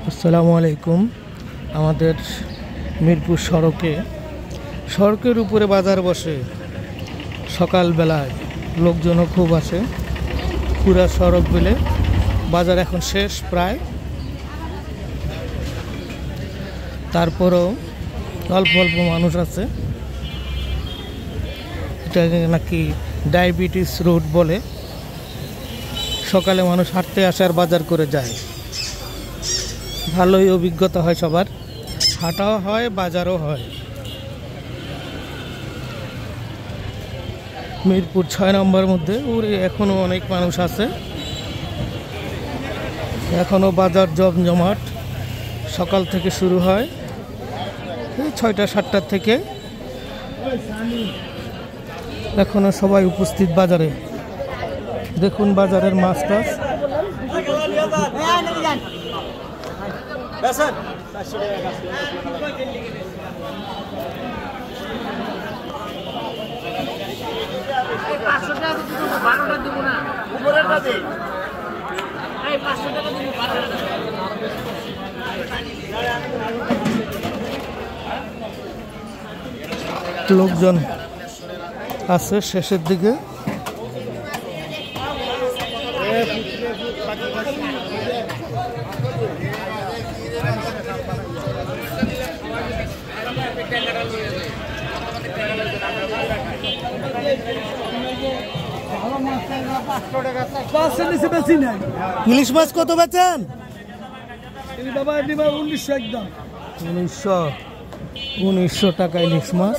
আসসালামু আলাইকুম। আমাদের মিরপুর সড়কের উপরে বাজার বসে। সকালবেলায় লোকজনও খুব আসে। পুরা সড়ক মিলে বাজার এখন শেষ প্রায়, তারপরেও অল্প অল্প মানুষ আছে। এটা নাকি ডায়াবেটিস রোড বলে। সকালে মানুষ হাঁটতে আসে আর বাজার করে যায়। ভালোই অভিজ্ঞতা হয় সবার, হাঁটাও হয় বাজারও হয়। মিরপুর ৬ নম্বর মধ্যে ওরে এখনো অনেক মানুষ আছে, এখনো বাজার জমজমাট। সকাল থেকে শুরু হয়, এই ৬টা ৭টার থেকে এখনো সবাই উপস্থিত বাজারে। দেখুন বাজারের মাছ টাছ। লোকজন আছে শেষের দিকে। ইলিশ মাছ কত বেচেন? 1900 টাকা ইলিশ মাছ।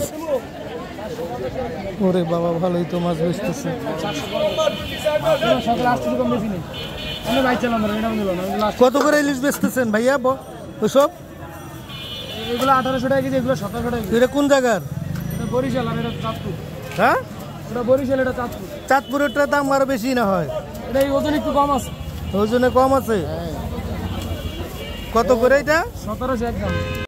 ওরে বাবা, ভালোই তো মাছ বেচতেছে। কত করে ইলিশ বেচতেছেন ভাইয়া ওসব? এগুলো 1800 টাকা কেজি, এগুলো 1700 টাকা কেজি। এটা কোন জায়গার? এটা বরিশাল, আর এটা চাঁদপুর। হ্যাঁ, এটা বরিশাল, এটা চাঁদপুর। চাঁদপুরেরটা দাম আরো বেশি না হয়? এটা ওজন একটু কম আছে। ওজনে কম আছে? কত করে এটা? 1700 একদম।